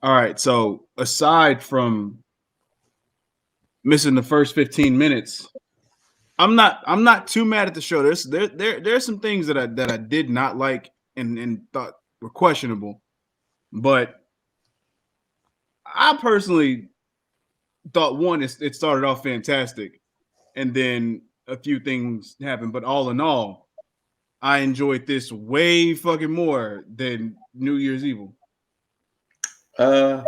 All right. So aside from missing the first 15 minutes, I'm not too mad at the show. There's some things that I did not like and thought were questionable, but I personally thought one it started off fantastic, and then a few things happened. But all in all, I enjoyed this way fucking more than New Year's Evil. Uh,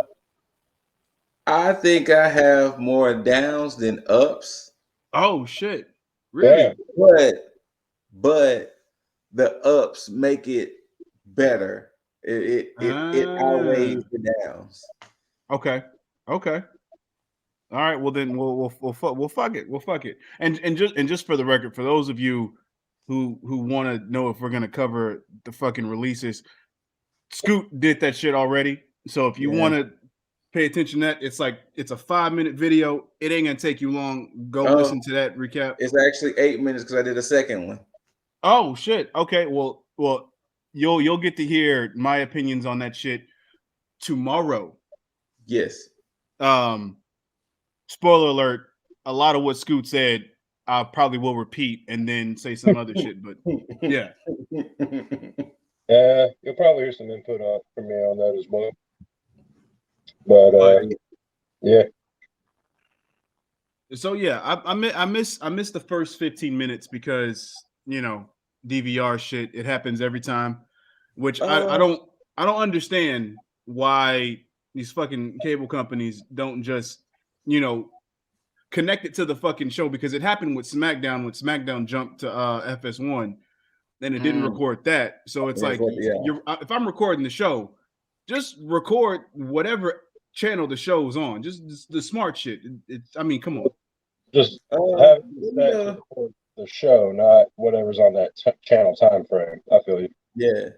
I think I have more downs than ups, Oh shit! Yeah. Really? but but the ups make it better. It Ah, outweighs the downs. okay, okay. All right. Well, then we'll fuck it. We'll fuck it. And just for the record, for those of you who want to know if we're gonna cover the fucking releases, Scoot did that shit already. So if you Yeah. want to pay attention to that, it's a 5 minute video. It ain't gonna take you long. Go Oh, listen to that recap. it's actually 8 minutes because I did a second one. Oh shit. Okay. Well, you'll get to hear my opinions on that shit tomorrow. Yes. Um, spoiler alert, a lot of what Scoot said, I probably will repeat and then say some other shit. But yeah. You'll probably hear some input from me on that as well. But But yeah, so yeah, I miss the first 15 minutes because DVR shit. It happens every time, which uh, I don't understand why these fucking cable companies don't just you know connect it to the fucking show because it happened with SmackDown when SmackDown jumped to FS1, then it didn't mm, record that. So it's that's like what, yeah. you're if I'm recording the show, just record whatever channel the show's on. Just the smart shit. It's I mean, come on. just have it set to Yeah, record the show, not whatever's on that channel time frame. I feel you. yeah.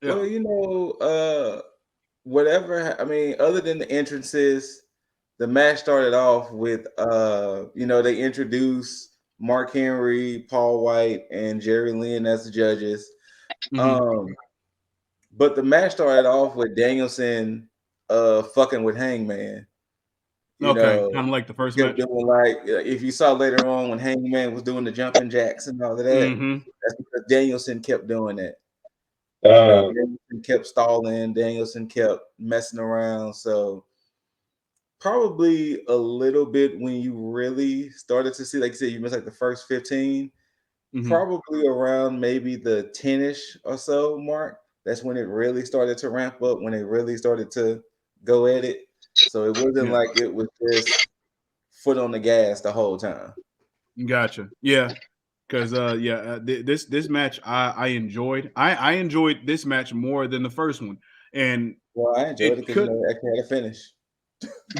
Yeah. Well, whatever. I mean, other than the entrances, the match started off with they introduced Mark Henry, Paul White, and Jerry Lynn as the judges. Mhm. Um, but the match started off with Danielson fucking with Hangman. You Okay, know, kind of like the he first kept match. doing like if you saw later on when Hangman was doing the jumping jacks and all of that, Mhm. that's because Danielson kept doing that. Uh, Danielson kept stalling, Danielson kept messing around. So probably a little bit when you really started to see, like you said, you missed like the first 15, Mhm. probably around maybe the 10-ish or so mark. That's when it really started to ramp up, when it really started to go at it. So it wasn't Yeah. like it was just foot on the gas the whole time. Gotcha. Yeah. Because this match I enjoyed. I enjoyed this match more than the first one, and Well, I enjoyed it it because could. it actually had a finish.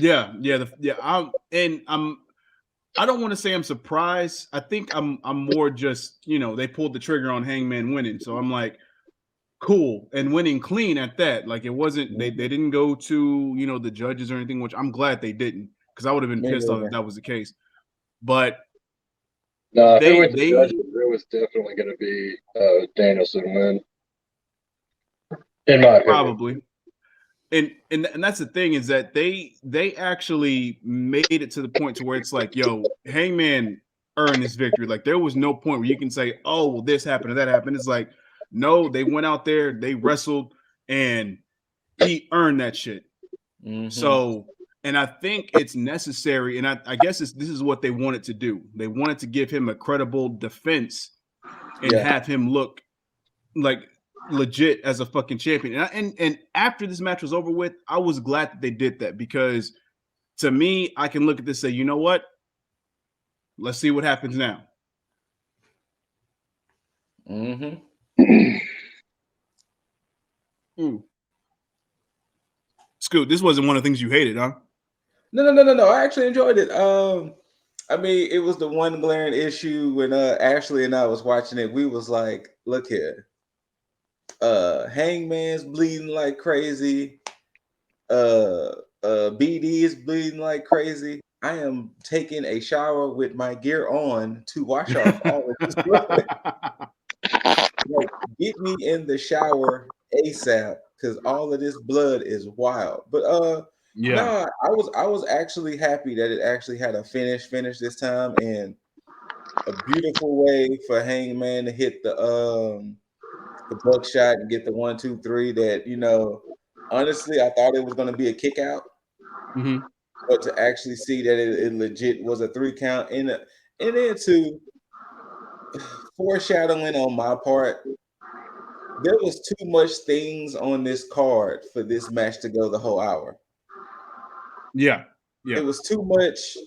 Yeah. I don't want to say I'm surprised. I think I'm more just they pulled the trigger on Hangman winning, so I'm like cool and winning clean at that. Like it wasn't they Mhm. didn't go to the judges or anything, which I'm glad they didn't because I would have been Me pissed off if neither. that was the case. But no, if it went to they judges, it was definitely going to be Danielson win, in my opinion. probably and that's the thing is that they actually made it to the point to where it's like, yo, Hangman earned this victory. Like there was no point where you can say, oh, well, this happened or that happened. It's like, no, they went out there, they wrestled, and he earned that shit. Hmm. So, and I think it's necessary, and I guess this is what they wanted to do. They wanted to give him a credible defense and Yeah. have him look like legit as a fucking champion. And after this match was over with, I was glad that they did that because to me, I can look at this and say, you know what? Let's see what happens now. Hmm. Ooh. Scoot, this wasn't one of the things you hated, huh? No. I actually enjoyed it. I mean, it was the one glaring issue when Ashley and I was watching it. We was like, look here, Hangman's bleeding like crazy. Uh, BD is bleeding like crazy. I am taking a shower with my gear on to wash off all of this blood. Like, get me in the shower ASAP. because all of this blood is wild. But Yeah. no, I was actually happy that it actually had a finish this time, and a beautiful way for Hangman to hit the buckshot and get the 1, 2, 3. That honestly, I thought it was going to be a kick out, but to actually see that it legit was a 3 count, and then to foreshadowing on my part, there was too much things on this card for this match to go the whole hour. Yeah. It was too much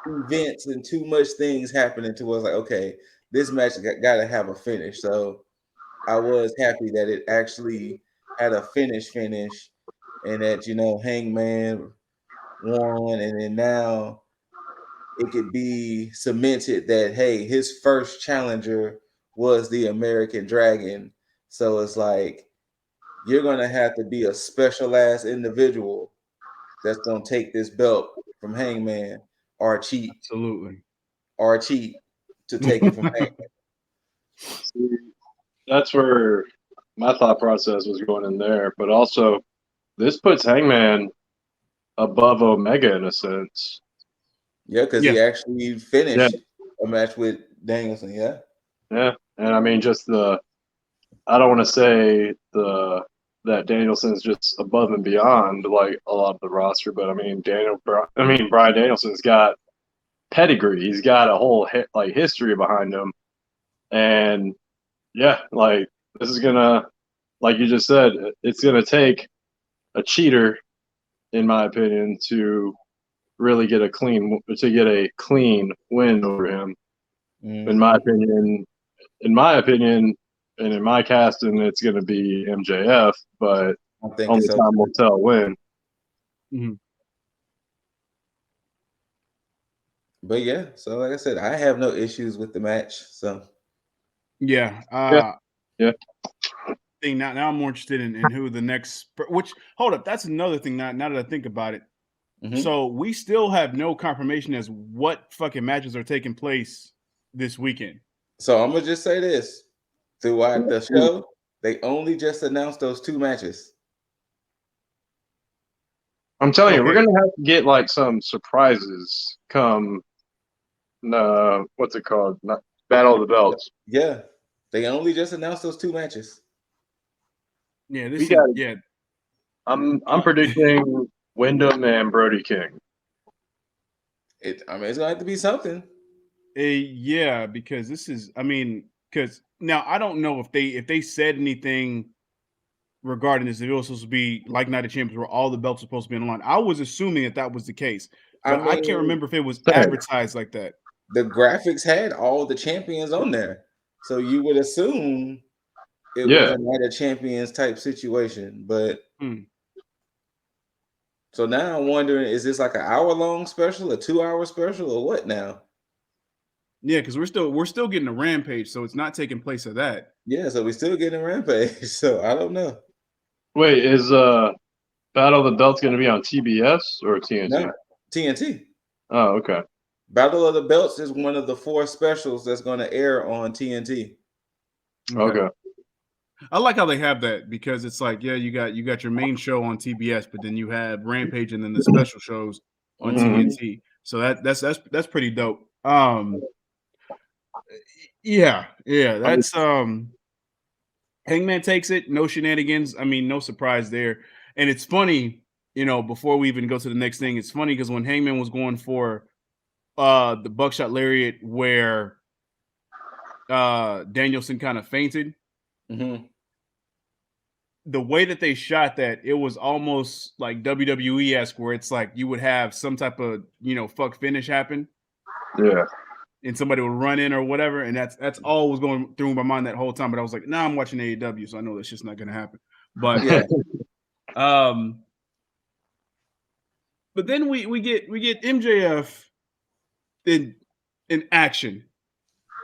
events and too much things happening to us. Like, okay, this match got to have a finish. So I was happy that it actually had a finish, and that Hangman won, and then now it could be cemented that hey, his first challenger was the American Dragon. So it's like you're gonna have to be a special ass individual that's gonna take this belt from Hangman or cheat Absolutely. to take it from Hangman. See, that's where my thought process was going in there. But also, this puts Hangman above Omega in a sense. Yeah, because he actually finished a match with Danielson. Yeah. Yeah, and I mean, just I don't want to say that Danielson's just above and beyond like a lot of the roster, but I mean, Brian Danielson's got pedigree. He's got a whole history behind him, and yeah, like this is gonna, like you just said, it's gonna take a cheater, in my opinion, to really get a clean win over him. Mm-hmm. In my opinion, and in my casting, it's going to be MJF, but only so. time will tell when. Mm-hmm. But yeah, so like I said, I have no issues with the match. So yeah. Yeah. Thing now I'm more interested in who the next. Which hold up, that's another thing. Now that I think about it, so we still have no confirmation as what fucking matches are taking place this weekend. So I'm gonna just say this: throughout the show, they only just announced those 2 matches. I'm telling you, we're gonna have to get like some surprises come. What's it called? Battle of the Belts. Yeah, they only just announced those 2 matches. Yeah, I'm predicting Wyndham and Brody King. It's gonna have to be something. Yeah, because this is. Because now I don't know if they said anything regarding this. If it was supposed to be like Night of Champions, where all the belts are supposed to be on the line. I was assuming that was the case, but I can't remember if it was advertised like that. The graphics had all the champions on there, so you would assume it was a Night of Champions type situation. But so now I'm wondering, is this like an hour-long special, a 2-hour special, or what now? Yeah, because we're still getting a Rampage, so it's not taking place of that. Yeah, so we're still getting a Rampage. So I don't know. Wait, is Battle of the Belts going to be on TBS or TNT? No, TNT. Oh, okay. Battle of the Belts is one of the 4 specials that's going to air on TNT. Okay. I like how they have that, because it's like, yeah, you got your main show on TBS, but then you have Rampage and then the special shows on TNT. So that's pretty dope. Yeah, that's Hangman takes it, no shenanigans. I mean, no surprise there. And it's funny, before we even go to the next thing, it's funny because when Hangman was going for the buckshot lariat where Danielson kind of fainted, the way that they shot that, it was almost like WWE-esque, where it's like you would have some type of fuck finish happen. Yeah. And somebody would run in or whatever, and that's all was going through my mind that whole time. But I was like, nah, I'm watching AEW, so I know that's just not gonna happen. But yeah. But then we get MJF in action.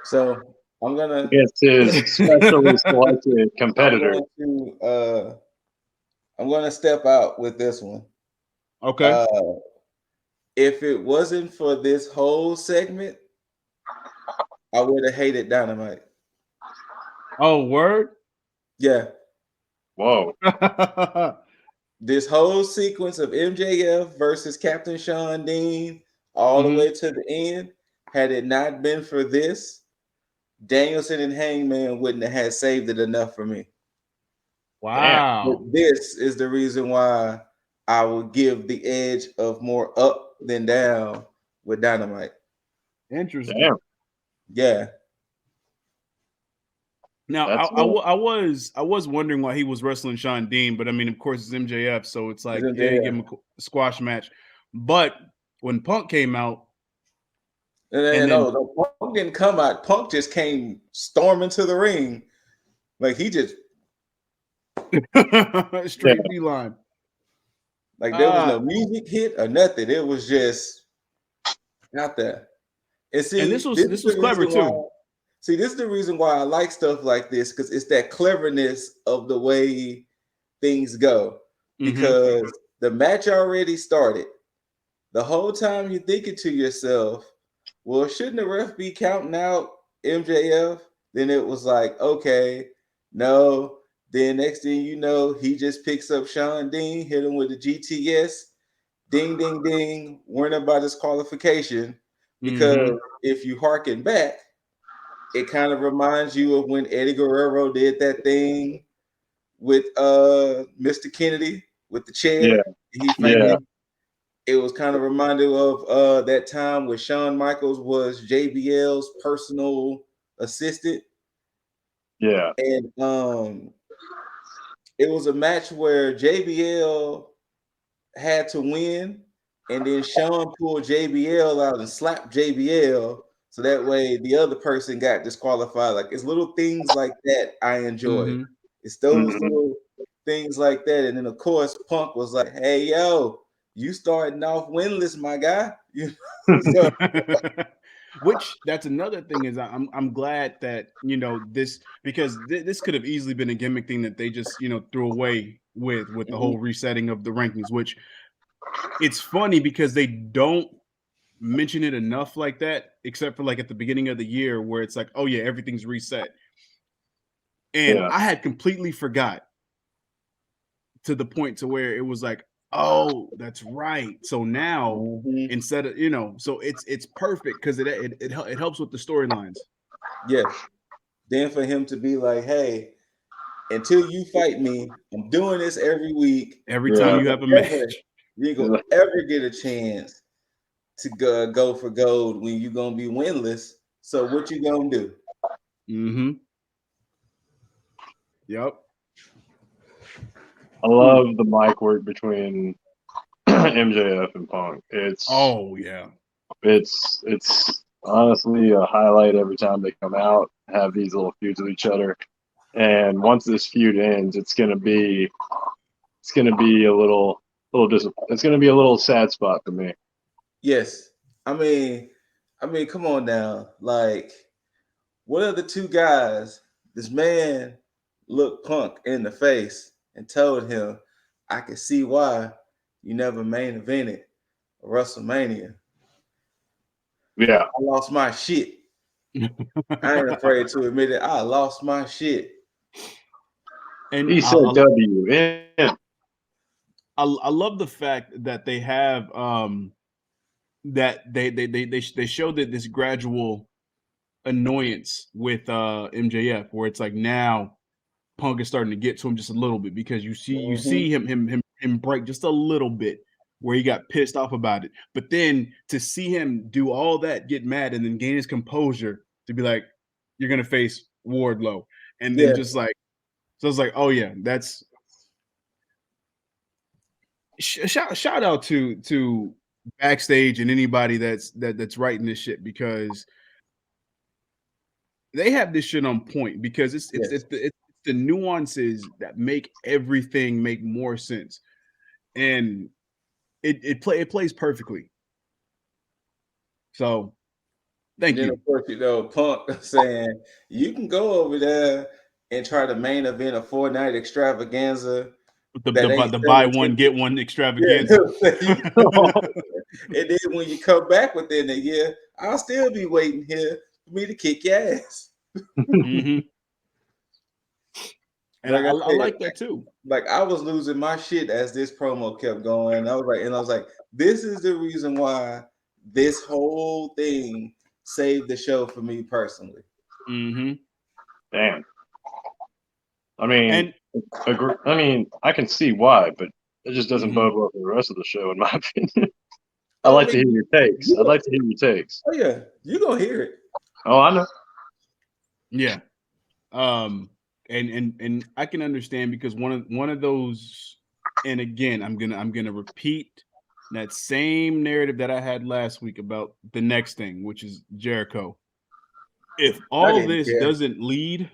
So I'm gonna it's his specially selected competitor. I'm gonna step out with this one. Okay. If it wasn't for this whole segment, I would have hated Dynamite. Oh, word? Yeah. Whoa. This whole sequence of MJF versus Captain Sean Dean all the way to the end, had it not been for this, Danielson and Hangman wouldn't have had saved it enough for me. Wow. But this is the reason why I would give the edge of more up than down with Dynamite. Interesting. Damn. Yeah. Now I was wondering why he was wrestling Sean Dean, but I mean, of course, it's MJF, so it's like, yeah, you give him a squash match. But when Punk came out, no, Punk didn't come out. Punk just came storming to the ring, like he just straight beeline. Like there was no music hit or nothing. It was just out there. And see, and this was clever too. See, this is the reason why I like stuff like this, because it's that cleverness of the way things go. Because the match already started. The whole time you're thinking to yourself, well, shouldn't the ref be counting out MJF? Then it was like, okay, no. Then next thing you know, he just picks up Sean Dean, hit him with the GTS. Ding, ding, ding. Worrying about disqualification. Because if you harken back, it kind of reminds you of when Eddie Guerrero did that thing with Mr. Kennedy with the chair. It was kind of reminded of that time when Shawn Michaels was JBL's personal assistant. Yeah. And it was a match where JBL had to win, and then Shawn pulled JBL out and slapped JBL, so that way the other person got disqualified. Like, it's little things like that I enjoy. It's those little things like that. And then of course Punk was like, hey yo, you starting off winless, my guy. So, which that's another thing is I'm glad that, you know, this, because this could have easily been a gimmick thing that they just, you know, threw away with the whole resetting of the rankings, which it's funny because they don't mention it enough like that, except for like at the beginning of the year where it's like, oh yeah, everything's reset. And I had completely forgot, to the point to where it was like, oh, that's right. So now instead of, you know, so it's perfect because it helps with the storylines. Yes. Then for him to be like, hey, until you fight me, I'm doing this every week. Every time you have a match, you ain't gonna ever get a chance to go for gold when you're gonna be winless. So what you gonna do? Yep. I love the mic work between MJF and Punk. It's it's honestly a highlight every time they come out, have these little feuds with each other. And once this feud ends, it's gonna be a little it's gonna be a little sad spot for me. Yes. I mean, come on now. Like, what are the two guys? This man looked Punk in the face and told him, I can see why you never main evented WrestleMania. Yeah. I lost my shit. I ain't afraid to admit it. I lost my shit. And he said W. I love the fact that they have that they showed that this gradual annoyance with MJF, where it's like now Punk is starting to get to him just a little bit, because you see him break just a little bit where he got pissed off about it. But then to see him do all that, get mad, and then gain his composure to be like, you're gonna face Wardlow, and then just like, so it's like, oh yeah, that's shout out to Backstage and anybody that's writing this shit, because they have this shit on point, because it's the nuances that make everything make more sense, and it plays perfectly. So thank you. Of course, you know, Punk saying you can go over there and try to main event a 4-night extravaganza. The buy one get one extravaganza. And then when you come back within a year, I'll still be waiting here for me to kick your ass. And Like I I said, like that too. like I was losing my shit as this promo kept going. I was like, this is the reason why this whole thing saved the show for me personally. Mm-hmm. Damn. I mean, And I mean, I can see why, but it just doesn't Mhm. bode well for the rest of the show, in my opinion. I'd like to hear your takes. I'd like to hear your takes. Oh yeah, you gonna hear it. Oh, I know. Yeah. And I can understand because one of those, and again, I'm gonna repeat that same narrative that I had last week about the next thing, which is Jericho. If I all didn't this care. doesn't lead,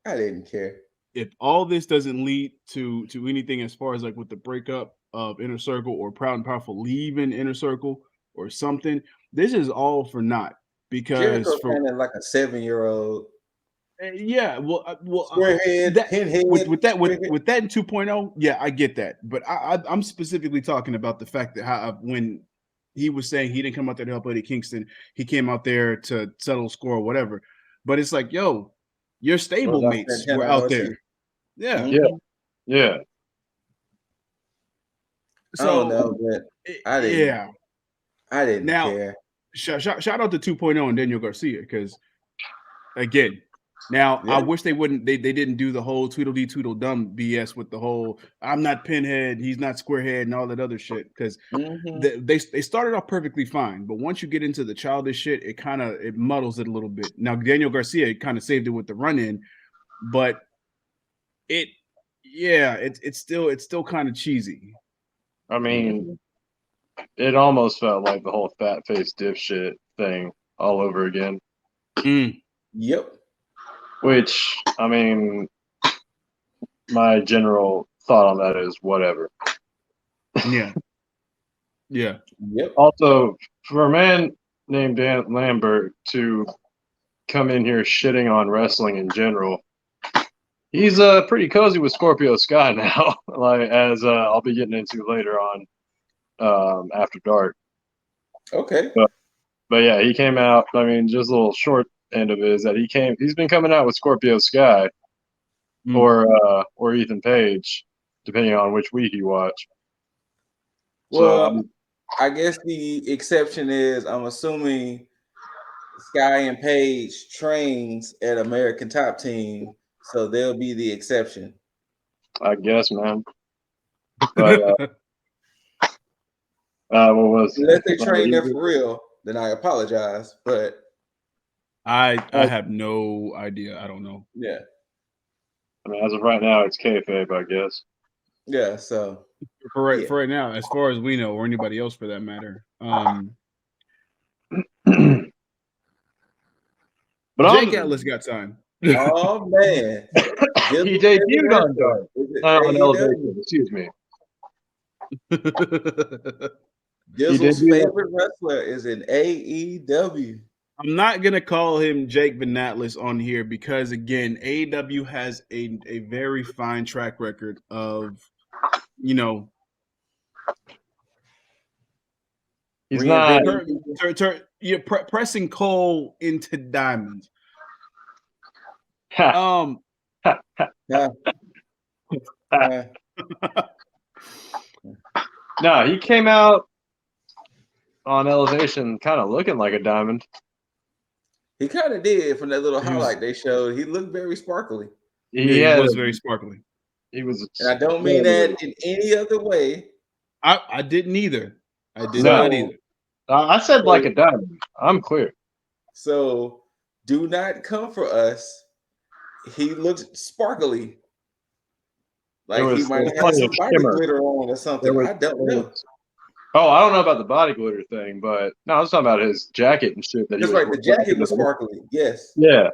I didn't care. if all this doesn't lead to anything as far as like with the breakup of Inner Circle or Proud and Powerful leaving Inner Circle or something, this is all for naught. Because Jericho for kind of like a 7-year-old yeah, squarehead, that pinhead, with that squarehead. with that in 2.0, yeah, I get that. But I'm specifically talking about the fact that how when he was saying he didn't come out there to help Eddie Kingston, he came out there to settle score or whatever. But it's like, yo, your stable Roll off mates Santana were out RC. there. Yeah. Yeah. Yeah. I don't So know, but I didn't. yeah. I didn't Now care. shout out to 2.0 and Daniel Garcia because again, now I Yeah. wish they wouldn't. They didn't do the whole Tweedledee Tweedledum BS with the whole I'm not Pinhead, he's not Squarehead, and all that other shit. Because Mhm. they started off perfectly fine, but once you get into the childish shit, it muddles it a little bit. Now Daniel Garcia kind of saved it with the run in, but it's still kind of cheesy. I mean, Mhm. it almost felt like the whole fat face dipshit thing all over again. Yep. Which, I mean, my general thought on that is whatever. Yeah. Yeah. Yep. Also, for a man named Dan Lambert to come in here shitting on wrestling in general, he's pretty cozy with Scorpio Sky now. Like as I'll be getting into later on after dark. Okay. But yeah, he came out. I mean, just a little short end of it is that he's been coming out with Scorpio Sky or Ethan Page, depending on which week you watch. Well, So I guess the exception is I'm assuming Sky and Page trains at American Top Team, so they'll be the exception. I guess, man. But what was Unless they train there for real, then I apologize. But I have no idea. I don't know. yeah, I mean, as of right now, it's kayfabe, I guess. yeah. So For right now, as far as we know, or anybody else for that matter. But Jake Atlas got time. oh man, he debuted on Dark. On Elevation, excuse me. Dizzle's favorite wrestler is in AEW. I'm not gonna call him Jake Van Atlas on here because again, AEW has a very fine track record of, you know, he's not pressing coal into diamonds. No, he came out on Elevation kind of looking like a diamond. He kind of did from that little highlight they showed. He looked very sparkly. He was very sparkly. He was, and I don't mean that in any other way. I didn't either. I did not either. I said like a diamond. I'm clear. So do not come for us. He looked sparkly. Like he might have some body glitter on or something. I don't know. Oh, I don't know about the body glitter thing, but no, I was talking about his jacket and shit. That's right. The jacket was sparkly. Yes. Yeah,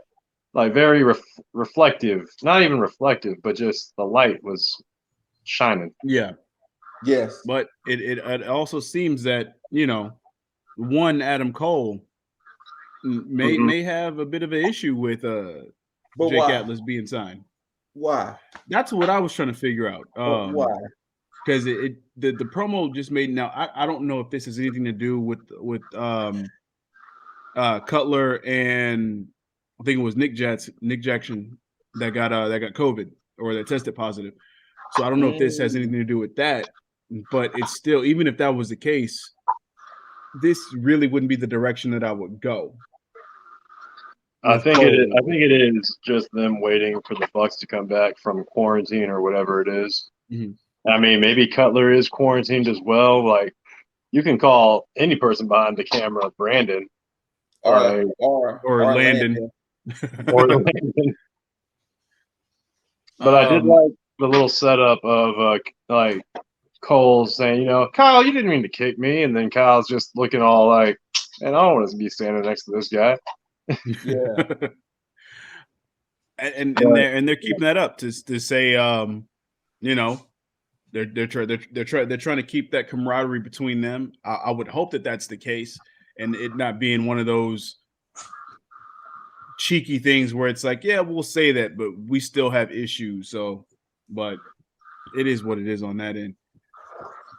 like very reflective. Not even reflective, but just the light was shining. Yeah. Yes. But it also seems that, you know, one Adam Cole may have a bit of an issue with Jake Atlas being signed. Why? That's what I was trying to figure out. Why? Because the promo just made now. I don't know if this has anything to do with Cutler and I think it was Nick Jackson that got COVID. or that tested positive. So I don't know if this has anything to do with that, but it's still, even if that was the case, this really wouldn't be the direction that I would go. I think it is just them waiting for the Bucks to come back from quarantine or whatever it is. Mm-hmm. I mean, maybe Cutler is quarantined as well. Like, you can call any person behind the camera Brandon, or Landon. or Landon. But I did like the little setup of like Cole saying, Kyle, you didn't mean to kick me, and then Kyle's just looking all like, man, I don't want to be standing next to this guy. Yeah. and they're keeping that up to say, they're trying to keep that camaraderie between them. I would hope that that's the case, and it not being one of those cheeky things where it's like, yeah, we'll say that, but we still have issues. So, but it is what it is on that end.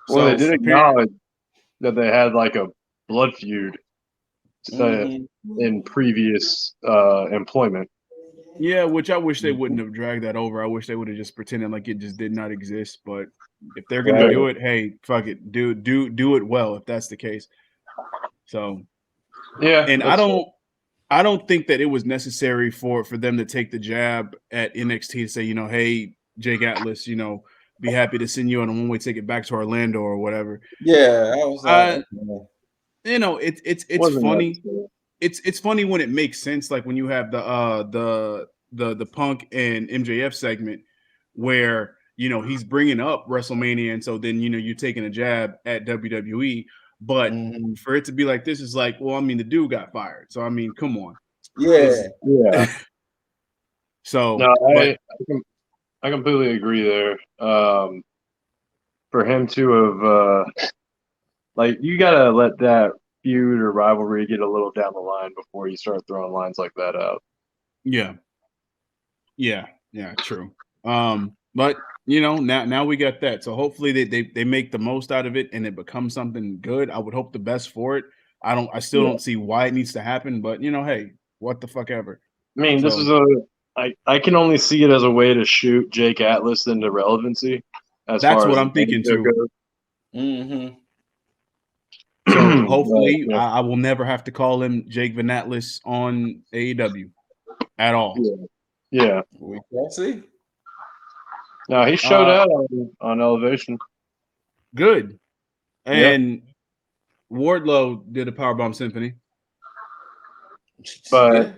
Well, they did acknowledge that they had like a blood feud in previous employment. Yeah, which I wish they wouldn't have dragged that over. I wish they would have just pretended like it just did not exist. But if they're gonna do it, hey, fuck it, do it well if that's the case. So yeah, and I don't think that it was necessary for them to take the jab at NXT to say, hey, Jake Atlas, be happy to send you on a one-way ticket back to Orlando or whatever. Yeah, I was like, it's funny. It's funny when it makes sense, like when you have the Punk and MJF segment where he's bringing up WrestleMania, and so then you're taking a jab at WWE, but for it to be like this is like, well, I mean, the dude got fired, so I mean, come on, yeah. So no, I completely agree there. For him to have like, you gotta let that feud or rivalry get a little down the line before you start throwing lines like that out. Yeah, true. But now we got that. So hopefully they make the most out of it and it becomes something good. I would hope the best for it. I still don't see why it needs to happen, but hey, what the fuck ever. I mean, this is I can only see it as a way to shoot Jake Atlas into relevancy. That's what I'm thinking too. So hopefully I will never have to call him Jake Van Atlas on AEW at all. Yeah. We can see. No, he showed out on Elevation. Good. And Wardlow did a Powerbomb Symphony. But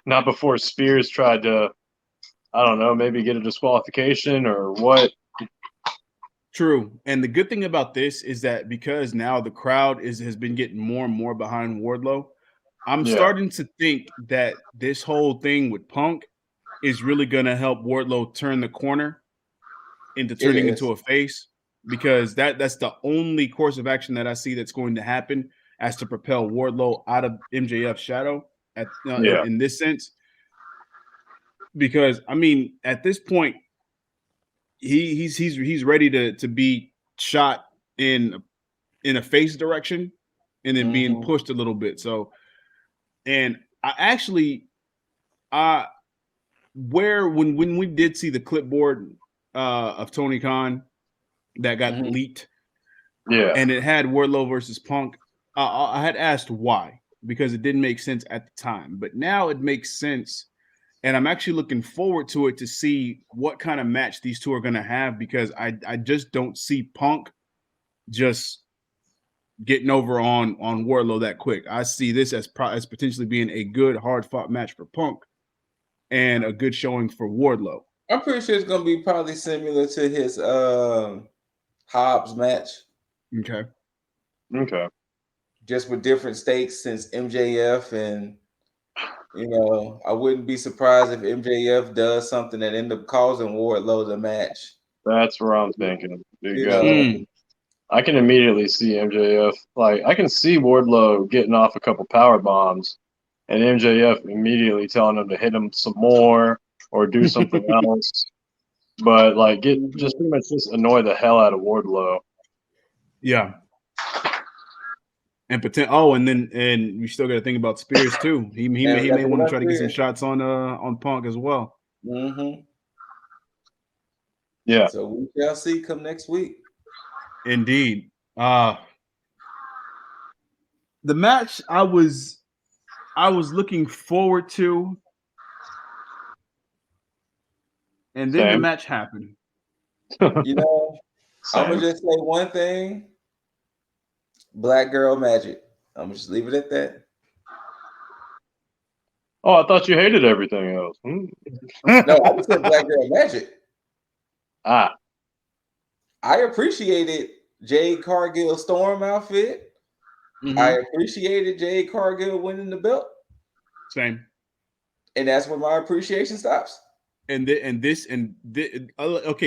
not before Spears tried to, I don't know, maybe get a disqualification or what. True. And the good thing about this is that because now the crowd has been getting more and more behind Wardlow, I'm starting to think that this whole thing with Punk is really going to help Wardlow turn the corner into turning into a face, because that's the only course of action that I see that's going to happen as to propel Wardlow out of MJF's shadow in this sense. Because I mean, at this point, he's ready to be shot in a face direction and then being pushed a little bit. So, and I actually, when we did see the clipboard of Tony Khan that got leaked, and it had Wardlow versus Punk, I had asked why, because it didn't make sense at the time, but now it makes sense. And I'm actually looking forward to it to see what kind of match these two are going to have, because I just don't see Punk just getting over on Wardlow that quick. I see this as potentially being a good, hard-fought match for Punk and a good showing for Wardlow. I'm pretty sure it's going to be probably similar to his Hobbs match. Okay. Just with different stakes, since MJF, and I wouldn't be surprised if MJF does something that end up causing Wardlow the match. That's where I'm thinking. I can immediately see MJF. Like, I can see Wardlow getting off a couple power bombs and MJF immediately telling him to hit him some more or do something else. But like, just pretty much just annoy the hell out of Wardlow. Yeah. And and you still got to think about Spears too. He may want to try to get some shots on Punk as well. Yeah. So we shall see come next week. Indeed. The match I was looking forward to, and then the Same. match happened. You know, I'm Same. gonna just say one thing: Black Girl Magic. I'm gonna just leave it at that. Oh, I thought you hated everything else. No, I just said Black Girl Magic. Ah, I appreciated Jade Cargill Storm outfit. Mhm. I appreciated Jade Cargill winning the belt, Same. and that's where my appreciation stops. Okay,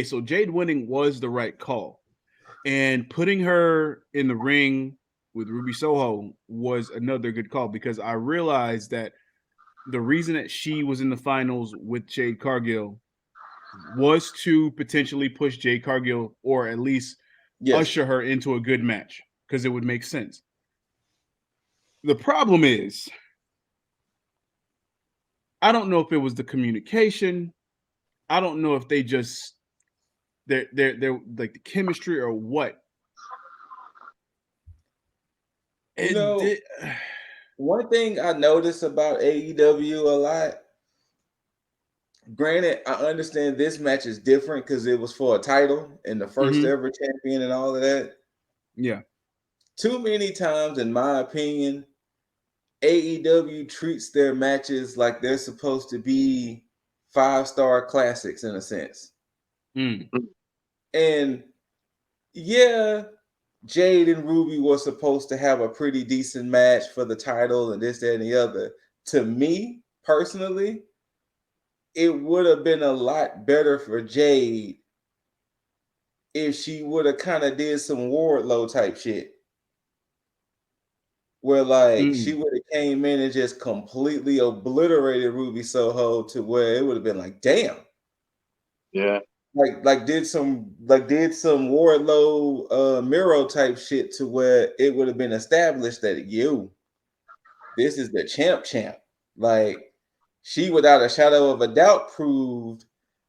so Jade winning was the right call, and putting her in the ring with Ruby Soho was another good call, because I realized that the reason that she was in the finals with Jade Cargill was to potentially push Jade Cargill, or at least Yes. usher her into a good match, because it would make sense. The problem is, I don't know if it was the communication. I don't know if they're like the chemistry or what. You know, one thing I notice about AEW a lot. Granted, I understand this match is different because it was for a title and the first ever champion and all of that. Yeah. Too many times, in my opinion, AEW treats their matches like they're supposed to be 5-star classics in a sense. Mm. And yeah, Jade and Ruby were supposed to have a pretty decent match for the title and this, that, and the other. To me, personally, it would have been a lot better for Jade if she would have kind of did some Wardlow type shit. Where like she would have came in and just completely obliterated Ruby Soho to where it would have been like, damn. yeah. Like did some Wardlow Miro type shit to where it would have been established that this is the champ. Like she without a shadow of a doubt proved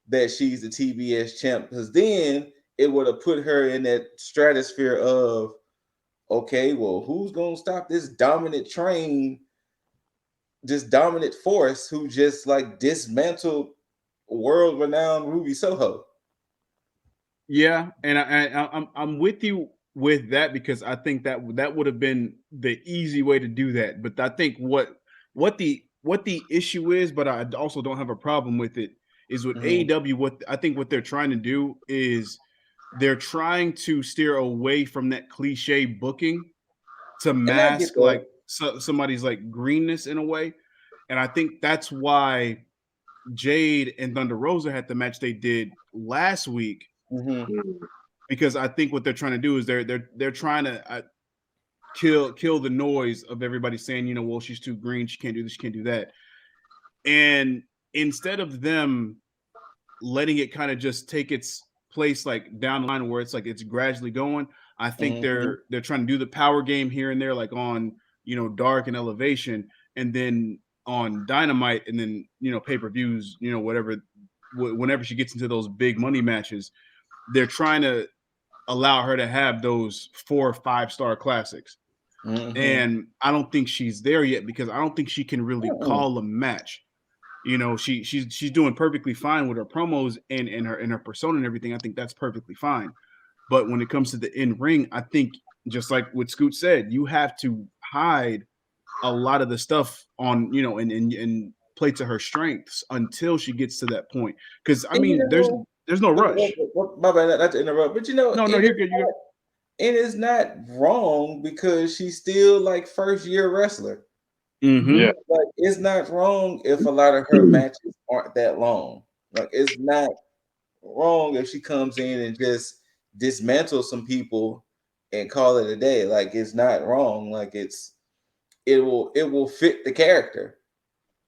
that she's the TBS champ, because then it would have put her in that stratosphere of, okay, well, who's gonna stop this dominant train, this dominant force who just like dismantled world-renowned Ruby Soho? Yeah, and I'm with you with that, because I think that would have been the easy way to do that. But I think what the issue is, but I also don't have a problem with it, is with AEW. What I think what they're trying to do is they're trying to steer away from that cliche booking to And I get mask that. like somebody's like greenness in a way, and I think that's why Jade and Thunder Rosa had the match they did last week, because I think what they're trying to do is they're trying to kill the noise of everybody saying, well, she's too green, she can't do this, she can't do that, and instead of them letting it kind of just take its place like down the line where it's like it's gradually going, I think they're trying to do the power game here and there, like on Dark and Elevation, and then on Dynamite, and then pay-per-views, whatever, whenever she gets into those big money matches, they're trying to allow her to have those 4 or 5-star classics. And I don't think she's there yet, because I don't think she can really call a match. She's doing perfectly fine with her promos and her persona and everything. I think that's perfectly fine. But when it comes to the in-ring, I think, just like what Scoot said, you have to hide a lot of the stuff on, and play to her strengths until she gets to that point. Because I mean, there's no rush. My bad, not to interrupt, but No, you're good. You're good. It is not wrong because she's still like first-year wrestler. Yeah. Like it's not wrong if a lot of her matches aren't that long. Like it's not wrong if she comes in and just dismantles some people and call it a day. Like it's not wrong. Like it will fit the character.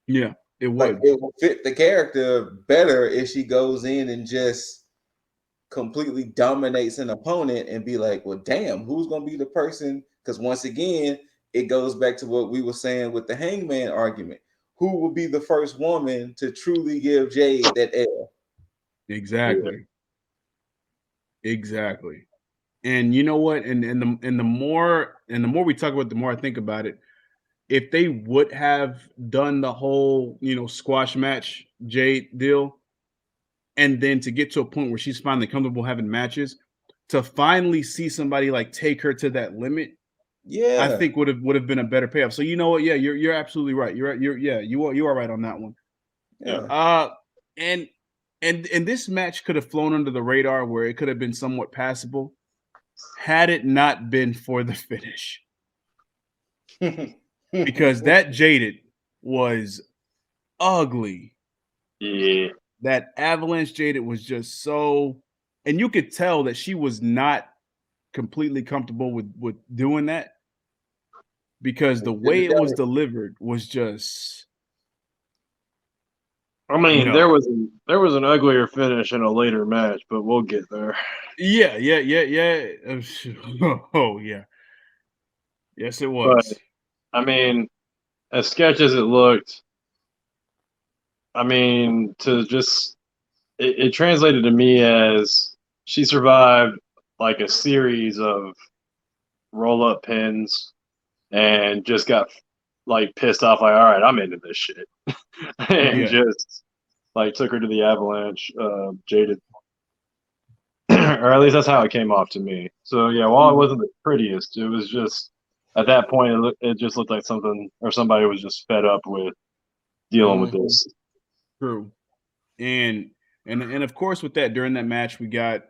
Yeah, it Like would. it will fit the character better if she goes in and just completely dominates an opponent and be like, well, damn, who's gonna be the person? Because once again, it goes back to what we were saying with the Hangman argument. Who will be the first woman to truly give Jade that L? Exactly. Exactly. And you know what? And the more we talk about it, the more I think about it. If they would have done the whole, squash match Jade deal, and then to get to a point where she's finally comfortable having matches, to finally see somebody like take her to that limit, I Yeah, think would have been a better payoff. So you know what? Yeah, you're absolutely right. You are right on that one. Yeah. yeah. Uh, and and this match could have flown under the radar where it could have been somewhat passable had it not been for the finish, because that Jaded was ugly. Yeah. That Avalanche Jaded was just so, and you could tell that she was not completely comfortable with doing that, because the way it was delivered was just I mean, there no. was an uglier finish in a later match, but we'll get there. Yeah, yeah, yeah, yeah. Oh yeah, yes, it But was. I mean, as sketch as it looked, I mean, to just it translated to me as she survived like a series of roll up pins and just got like pissed off, like, all right, I'm into this shit, and Yeah. just like took her to the avalanche, jaded, or at least that's how it came off to me. So yeah, while it Mhm. wasn't the prettiest, it was just at that point it just looked like something or somebody was just fed up with dealing with Mhm. this. True. And of course, with that, during that match, we got,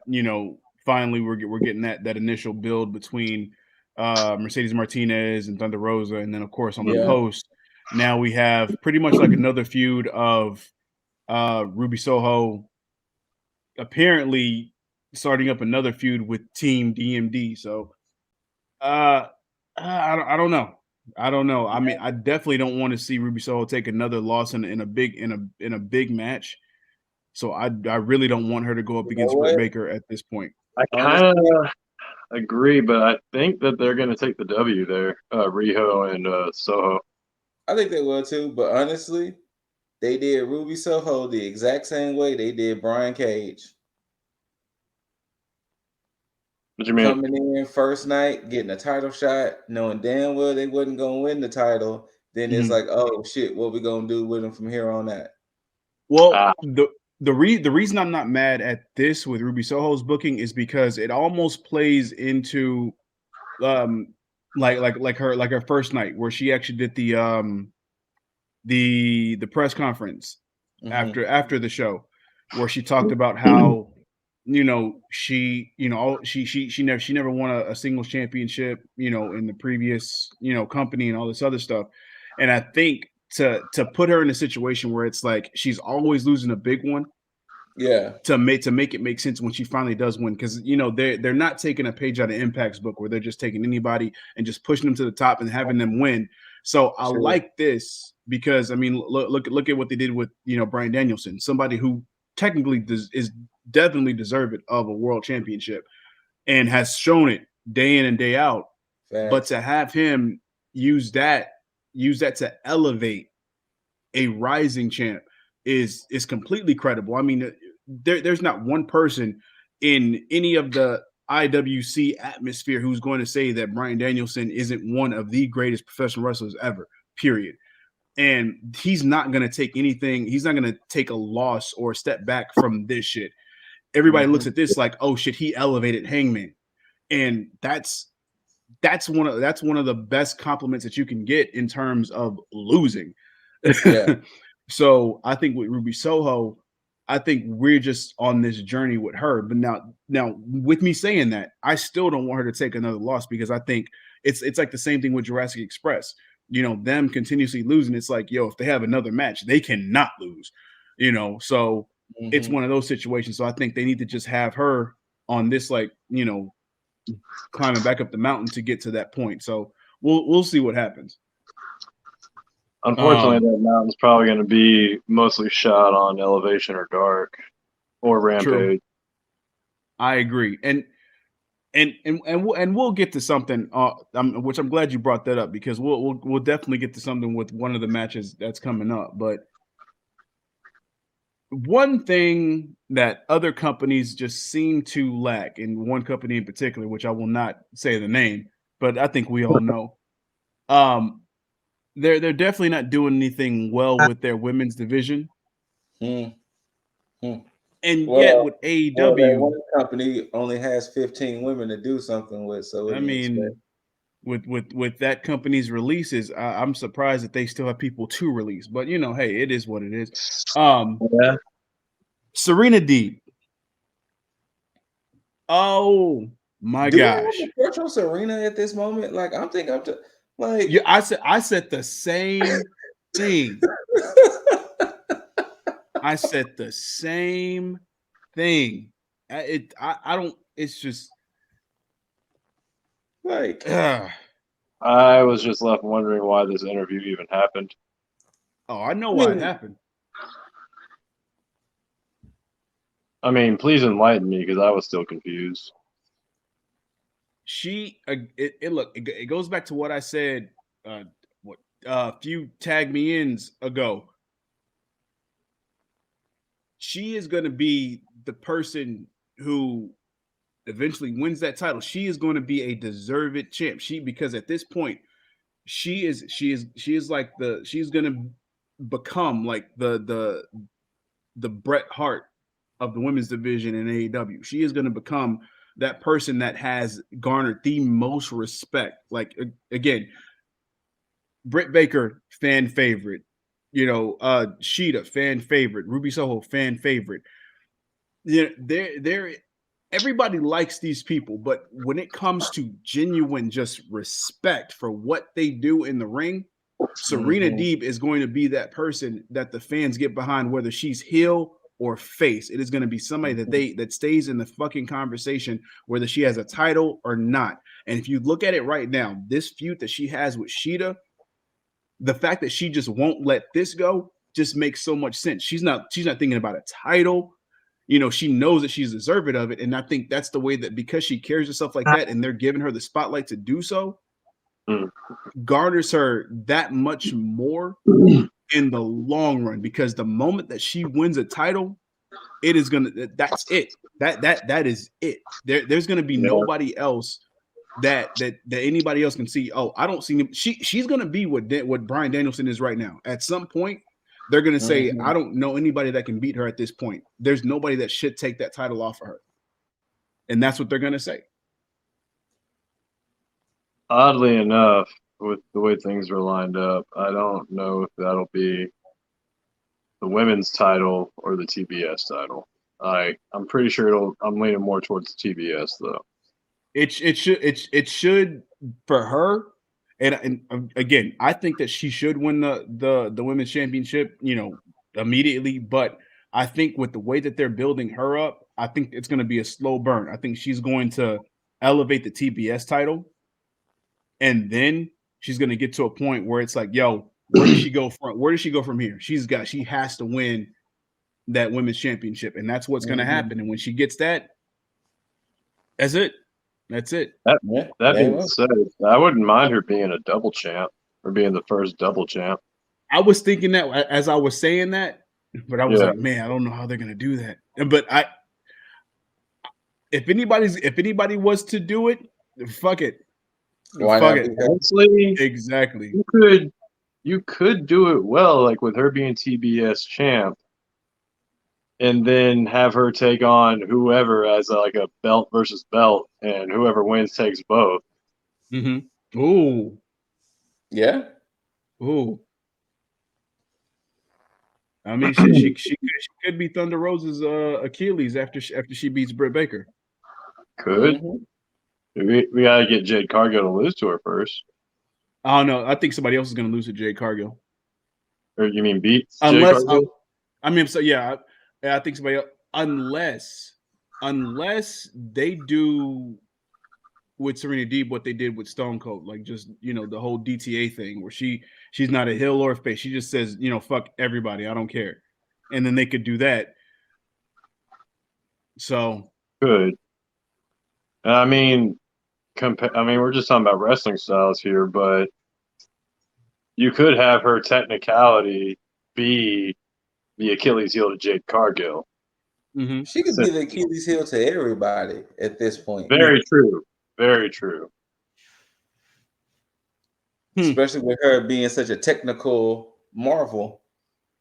finally we're getting that initial build between Mercedes Martinez and Thunder Rosa, and then of course on the Yeah, post, now we have pretty much like another feud of Ruby Soho apparently starting up another feud with Team DMD. So uh I don't know. I don't know. I mean, I definitely don't want to see Ruby Soho take another loss in a big match. So I really don't want her to go up you know against Britt what? Baker at this point. I kind Honestly, of agree, but I think that they're going to take the W there, Riho and Soho. I think they will too. But honestly, they did Ruby Soho the exact same way they did Brian Cage. What you mean? Coming in first night, getting a title shot, knowing damn well they wasn't gonna win the title. Then it's Mhm. like, oh shit, what we gonna do with them from here on out? Well, Ah, the reason I'm not mad at this with Ruby Soho's booking is because it almost plays into um like her first night where she actually did the press conference Mm-hmm. after the show, where she talked about how, she never won a singles championship, in the previous, company and all this other stuff. And I think to put her in a situation where it's like she's always losing a big one, Yeah. to make it make sense when she finally does win, because they're not taking a page out of Impact's book where they're just taking anybody and just pushing them to the top and having them win. So I True. like this because, I mean, look at what they did with, Bryan Danielson, somebody who technically is definitely deserving of a world championship and has shown it day in and day out. But Facts. to have him use that to elevate a rising champ is completely credible. I mean, there's not one person in any of the IWC atmosphere who's going to say that Bryan Danielson isn't one of the greatest professional wrestlers ever. Period. And he's not going to take anything. He's not going to take a loss or a step back from this shit. Everybody Mm-hmm. looks at this like, oh shit, he elevated Hangman, and that's one of the best compliments that you can get in terms of losing. Yeah. So I think with Ruby Soho, I think we're just on this journey with her. But now with me saying that, I still don't want her to take another loss, because I think it's like the same thing with Jurassic Express. Them continuously losing. It's like, yo, if they have another match, they cannot lose. So it's Mm-hmm. one of those situations. So I think they need to just have her on this, like, climbing back up the mountain to get to that point. So we'll see what happens. unfortunately, Um, that mountain's probably going to be mostly shot on Elevation or Dark or true. Rampage. I agree. And we'll get to something, which I'm glad you brought that up, because we'll definitely get to something with one of the matches that's coming up. But one thing that other companies just seem to lack, and one company in particular, which I will not say the name, but I think we all know, um, they're definitely not doing anything well with their women's division. Hmm. Hmm. And yet Well, with that AEW, one company only has 15 women to do something with. So what I do you expect? mean, with that company's releases, I'm surprised that they still have people to release. But hey, it is what it is. Yeah. Serena Deeb. Oh my Do we have gosh. a crush on Serena at this moment? Like I'm thinking, like. Yeah, I said the same thing. I said the same thing. I don't. It's just. Like, Uh, I was just left wondering why this interview even happened. oh, I know I why it mean, happened. I mean, please enlighten me because I was still confused. It goes back to what I said. What a few tag me ins ago. She is going to be the person who eventually wins that title. She is going to be a deserved champ. Because at this point, she is like she's going to become like the Bret Hart of the women's division in AEW. She is going to become that person that has garnered the most respect. Like again, Britt Baker, fan favorite. Sheeta, fan favorite. Ruby Soho, fan favorite. They're everybody likes these people, but when it comes to genuine just respect for what they do in the ring, Serena mhm. Deeb is going to be that person that the fans get behind, whether she's heel or face. It is going to be somebody that stays in the fucking conversation, whether she has a title or not. And if you look at it right now, this feud that she has with Sheeta, the fact that she just won't let this go just makes so much sense. She's not thinking about a title. She knows that she's deserving of it. And I think that's the way that, because she carries herself like that and they're giving her the spotlight to do so, garners her that much more in the long run. Because the moment that she wins a title, that's it. That is it. There's gonna be Yeah. nobody else that anybody else can see. Oh, I don't see him. She's gonna be what Bryan Danielson is right now. At some point, they're gonna say, I don't know anybody that can beat her at this point. There's nobody that should take that title off of her. And that's what they're gonna say. Oddly enough, with the way things are lined up, I don't know if that'll be the women's title or the TBS title. I'm pretty sure I'm leaning more towards the TBS though. It should for her. And again, I think that she should win the women's championship, immediately. But I think with the way that they're building her up, I think it's going to be a slow burn. I think she's going to elevate the TBS title, and then she's going to get to a point where it's like, yo, where does she go from? Where does she go from here? She has to win that women's championship, and that's what's going to happen. And when she gets that, that's it. That's it. That being said, I wouldn't mind her being a double champ or being the first double champ. I was thinking that as I was saying that, but I was Yeah. like, man, I don't know how they're gonna do that. But if anybody was to do it, fuck it. Why Fuck not? it. Honestly, Exactly. you could do it well, like with her being TBS champ, and then have her take on whoever as like a belt versus belt, and whoever wins takes both. Mm-hmm. Ooh. Yeah. Ooh. I mean, she could be Thunder Rose's Achilles after she beats Britt Baker. Could we gotta get Jade Cargill to lose to her first, I don't know. I think somebody else is gonna lose to Jade Cargill. or you mean beat Jade Unless Cargill? I mean, so yeah, I think somebody else, unless they do with Serena Deeb what they did with Stone Cold, like just the whole DTA thing where she's not a heel or a face. She just says, fuck everybody, I don't care. And then they could do that. So Could. I mean, we're just talking about wrestling styles here, but you could have her technicality be the Achilles heel to Jade Cargill. Mm-hmm. She could be the Achilles heel to everybody at this point. Very true. Very true. Especially with her being such a technical marvel.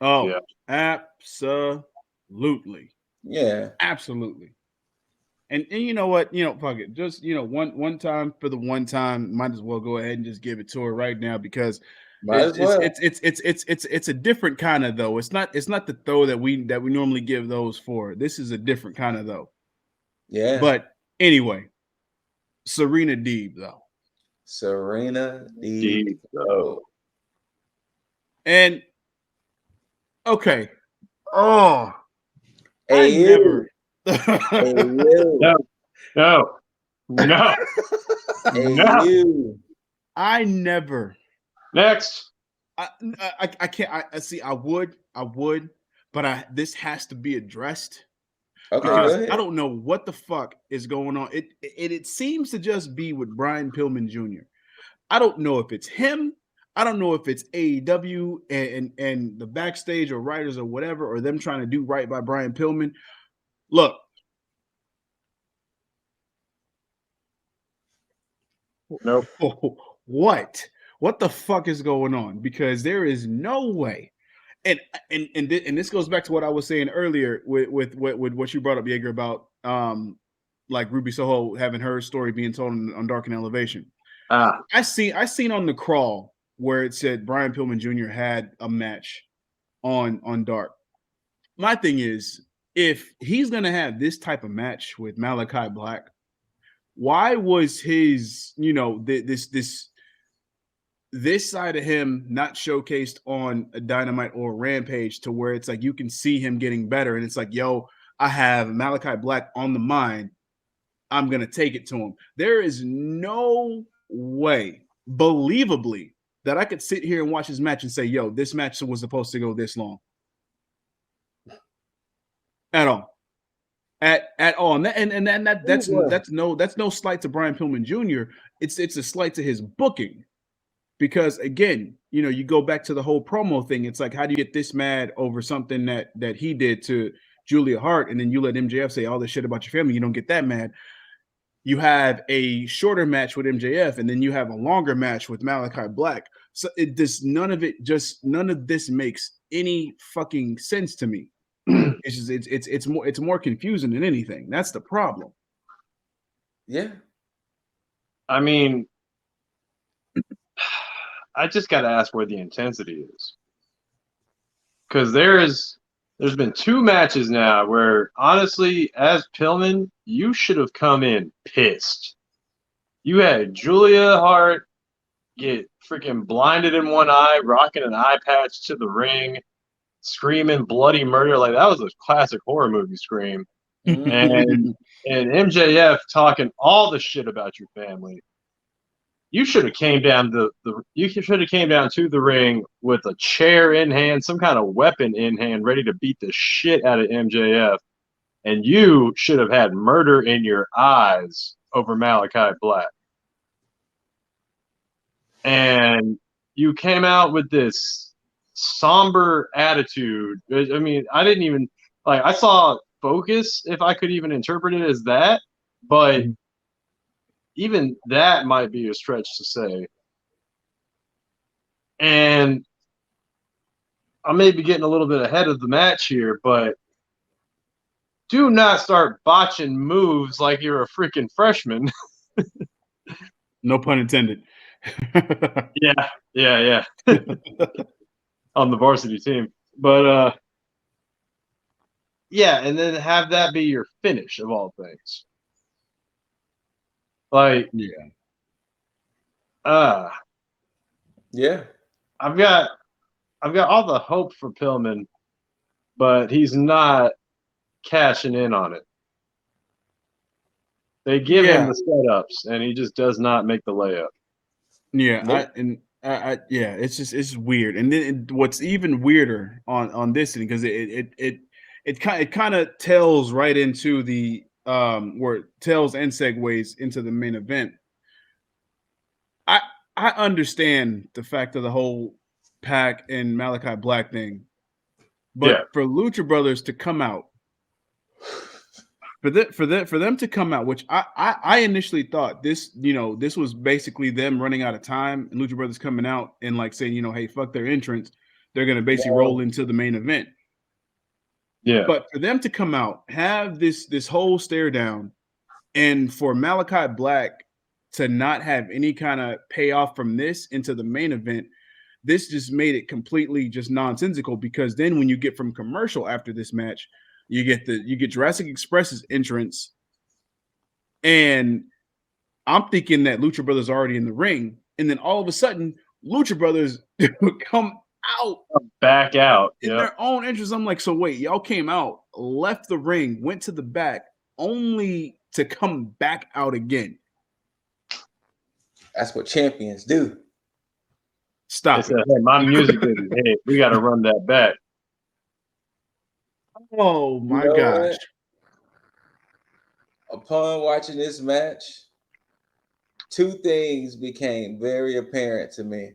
Oh, Yeah. absolutely. Yeah. Absolutely. And you know what? Fuck it. Just one time for the one time. Might as well go ahead and just give it to her right now because Might as well. it's a different kind of though. It's not the throw that we normally give those for. This is a different kind of though. Yeah. But anyway, Serena Deeb though. Serena Deeb. And okay. Oh, hey, I never. Hey, No. hey, No. you. I never. Next. I can't. I see. I would, but this has to be addressed Okay, because go ahead. I don't know what the fuck is going on. It seems to just be with Brian Pillman Jr. I don't know if it's him. I don't know if it's AEW and the backstage or writers or whatever, or them trying to do right by Brian Pillman. Look. Nope. What? What the fuck is going on? Because there is no way. And this goes back to what I was saying earlier with what you brought up, Jaeger, about like Ruby Soho having her story being told on Dark and Elevation. I seen on the crawl where it said Brian Pillman Jr. had a match on Dark. My thing is, if he's gonna have this type of match with Malachi Black, why was his this side of him not showcased on a Dynamite or a Rampage to where it's like you can see him getting better and it's like, yo, I have Malachi Black on the mind. I'm going to take it to him. There is no way, believably, that I could sit here and watch this match and say, yo, this match was supposed to go this long. At all. At all. And that's no slight to Brian Pillman Jr. It's a slight to his booking. Because again, you go back to the whole promo thing. It's like, how do you get this mad over something that he did to Julia Hart, and then you let MJF say all this shit about your family? You don't get that mad. You have a shorter match with MJF, and then you have a longer match with Malachi Black. So none of this makes any fucking sense to me. It's more confusing than anything. That's the problem. Yeah. I mean, I just got to ask where the intensity is. Because there's been 2 matches now where, honestly, as Pillman, you should have come in pissed. You had Julia Hart get freaking blinded in one eye, rocking an eye patch to the ring, screaming bloody murder. Like, that was a classic horror movie scream. And MJF talking all the shit about your family. You should have came down to the ring with a chair in hand, some kind of weapon in hand, ready to beat the shit out of MJF. And you should have had murder in your eyes over Malachi Black. And you came out with this somber attitude. I mean, I didn't even I saw focus, if I could even interpret it as that, but even that might be a stretch to say. And I may be getting a little bit ahead of the match here, but do not start botching moves like you're a freaking freshman. No pun intended. Yeah. On the varsity team. But yeah, and then have that be your finish of all things. Like, yeah. Yeah. I've got all the hope for Pillman, but he's not cashing in on it. They give him the setups, and he just does not make the layup. Yeah, nope. It's weird. And then what's even weirder on this thing, because it kind of tells right into the where it tells and segues into the main event. I understand the fact of the whole Pac and Malachi Black thing. But for Lucha Brothers to come out, for them to come out, which I initially thought this was basically them running out of time and Lucha Brothers coming out and like saying, hey, fuck their entrance. They're gonna basically roll into the main event. Yeah. But for them to come out, have this whole stare down, and for Malachi Black to not have any kind of payoff from this into the main event, this just made it completely just nonsensical, because then when you get from commercial after this match, you get Jurassic Express's entrance, and I'm thinking that Lucha Brothers are already in the ring, and then all of a sudden Lucha Brothers come out, back out in their own entrance. I'm like, so wait, y'all came out, left the ring, went to the back, only to come back out again. That's what champions do. Stop it. Said, hey, my music is, hey, we got to run that back. Oh my gosh. What? Upon watching this match, two things became very apparent to me.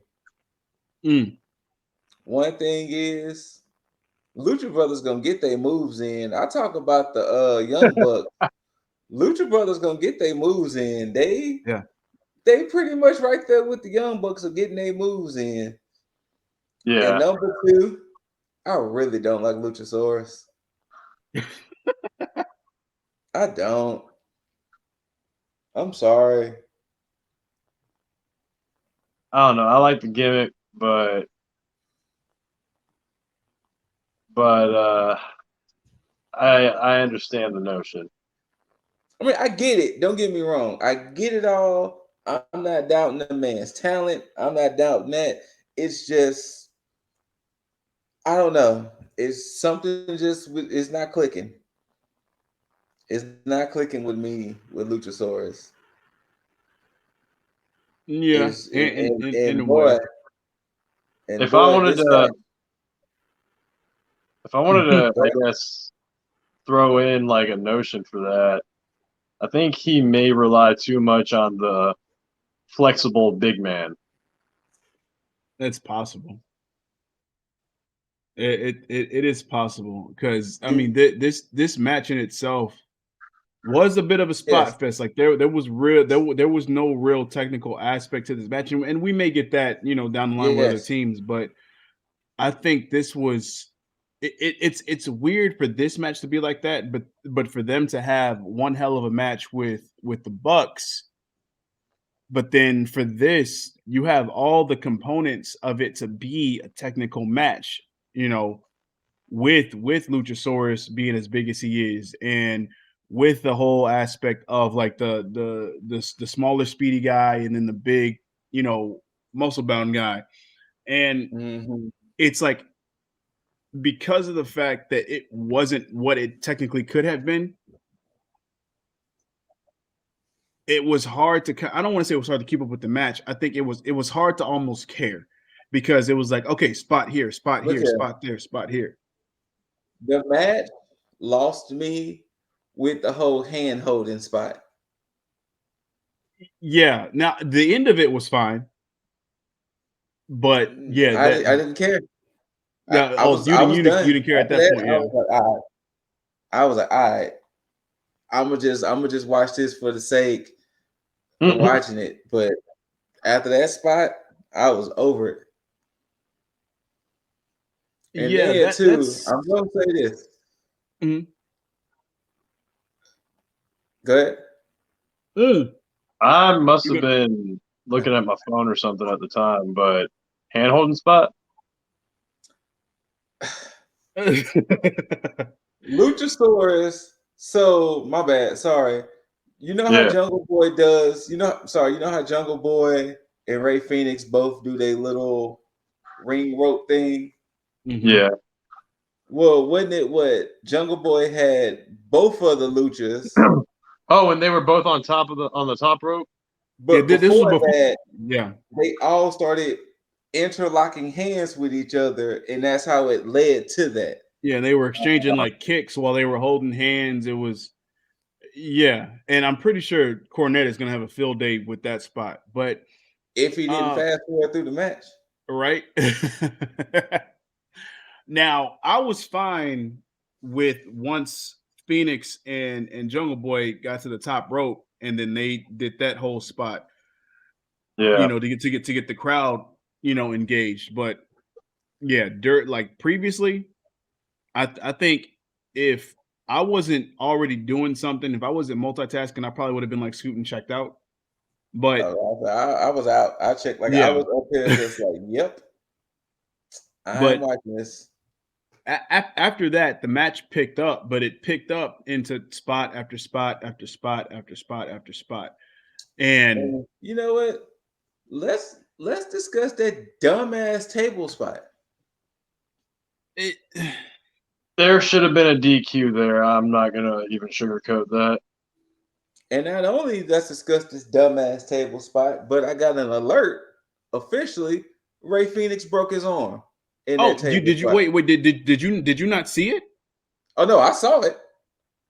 One thing is Lucha Brothers gonna get their moves in. I talk about the Young Bucks. Lucha Brothers gonna get their moves in. They pretty much right there with the Young Bucks of getting their moves in. Yeah. And number two, I really don't like Luchasaurus. I don't. I'm sorry. I don't know. I like the gimmick, but I understand the notion. I mean, I get it. Don't get me wrong. I get it all. I'm not doubting the man's talent. I'm not doubting that. It's just, I don't know. It's something just, it's not clicking. It's not clicking with me with Luchasaurus. Yeah, in a way. If I wanted to, I guess, throw in like a notion for that, I think he may rely too much on the flexible big man. That's possible. It is possible, because I mean this match in itself was a bit of a spot fest. Like there was no real technical aspect to this match, and we may get that down the line with other teams, but I think this was it's weird for this match to be like that, but for them to have one hell of a match with the Bucks, but then for this you have all the components of it to be a technical match, with Luchasaurus being as big as he is, and with the whole aspect of like the smaller speedy guy and then the big muscle bound guy, and it's like, because of the fact that it wasn't what it technically could have been, it was hard to, I don't want to say it was hard to keep up with the match. I think it was hard to almost care, because it was like, okay, spot here, spot here, spot there, spot here. The match lost me with the whole hand holding spot. Yeah. Now the end of it was fine, but yeah, I didn't care. Yeah. You didn't care at that point. Yeah. I was like, all right, I'm gonna just watch this for the sake of watching it. But after that spot, I was over it. And then too, I'm gonna say this. Go ahead. I must have been looking at my phone or something at the time, but hand holding spot. Luchasaurus. So my bad. Sorry. You know how Jungle Boy does. You know how Jungle Boy and Ray Phoenix both do their little ring rope thing. Yeah. Well, wasn't it what Jungle Boy had both of the luchas? Oh, and they were both on the top rope. But before that, they all started interlocking hands with each other, and that's how it led to that. Yeah, they were exchanging like kicks while they were holding hands. It was, and I'm pretty sure Cornette is gonna have a field day with that spot. But if he didn't fast forward through the match, right? Now, I was fine with once Phoenix and Jungle Boy got to the top rope, and then they did that whole spot, Yeah. to get the crowd, engaged. But yeah, dirt like previously, I think if I wasn't already doing something, if I wasn't multitasking, I probably would have been like scooting checked out. But I was out. I checked. Like I yeah, was up here, just like, yep, I ain't but watching this. after that, the match picked up, but it picked up into spot after spot after spot after spot after spot. And And you know what? Let's discuss that dumbass table spot. it, There should have been a DQ there. I'm not gonna even sugarcoat that. And not only let's discuss this dumbass table spot, but I got an alert officially. Ray Phoenix broke his arm in that table did you spot. wait, did you not see it? Oh no, I saw it.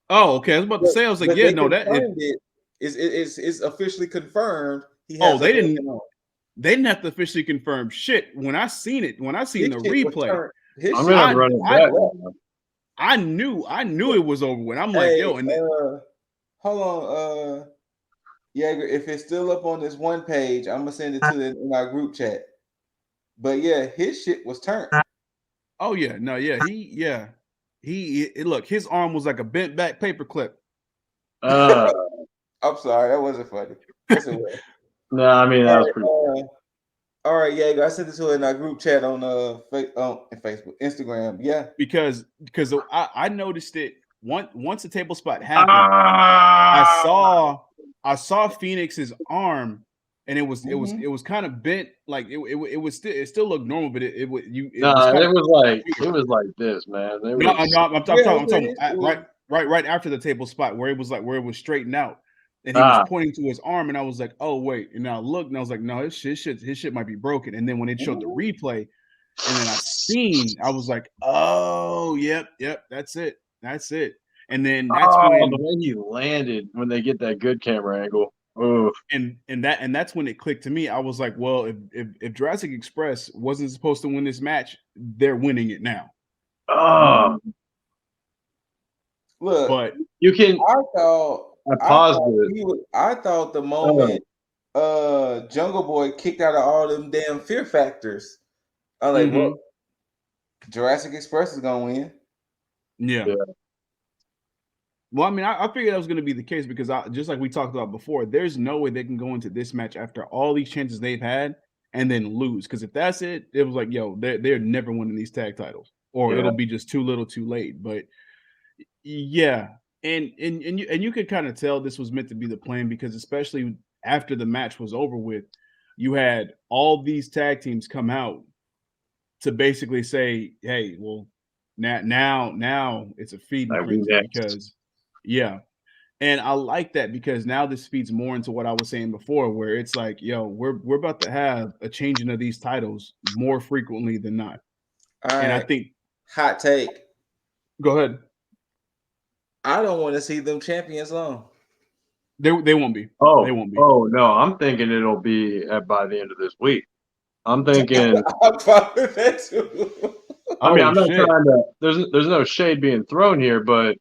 Oh, okay. I was about to say, I was like, But yeah, they no, confirmed it. It's officially confirmed. He has they a didn't broken arm. they didn't have to officially confirm shit. When I seen the His shit was replay, turned. His I'm shit gonna run it back. I knew it was over with. I'm like, Hey, yo, and hold on, Jaeger. If it's still up on this one page, I'm gonna send it to in our group chat. But yeah, his shit was turned. oh yeah, no, yeah, he look, his arm was like a bent back paperclip. I'm sorry, that wasn't funny. Yes, it was. No, I mean that was pretty. All right, Jaeger. I sent it to in our group chat on Facebook, Instagram. Yeah, because I noticed it once the table spot happened. I saw Phoenix's arm, and it was kind of bent, like it still looked normal, but it was like this, man. I'm talking right after the table spot where it was straightened out, and he was pointing to his arm, and I was like, oh wait, and I looked, and I was like, no, his shit might be broken, and then when it showed the replay. And then I was like, oh, yep, that's it. And then that's when the way he landed when they get that good camera angle. Oh, and that's when it clicked to me. I was like, well, if Jurassic Express wasn't supposed to win this match, they're winning it now. Look, but you can. I thought the moment Jungle Boy kicked out of all them damn fear factors, I'm like, well, Jurassic Express is gonna win. Yeah. Well, I mean, I figured that was going to be the case because just like we talked about before, there's no way they can go into this match after all these chances they've had and then lose. Because if that's it, it was like, yo, they're never winning these tag titles, or it'll be just too little, too late. But yeah, and you could kind of tell this was meant to be the plan because especially after the match was over with, you had all these tag teams come out to basically say, hey, well, now it's a feeding frenzy because. Yeah. And I like that because now this feeds more into what I was saying before, where it's like, yo, we're about to have a changing of these titles more frequently than not. All right. I think hot take. Go ahead. I don't want to see them champions long. They won't be. Oh, they won't be. Oh no, I'm thinking it'll be by the end of this week. I'm thinking. I'm probably that too. I mean, I'm not trying to. There's no shade being thrown here, but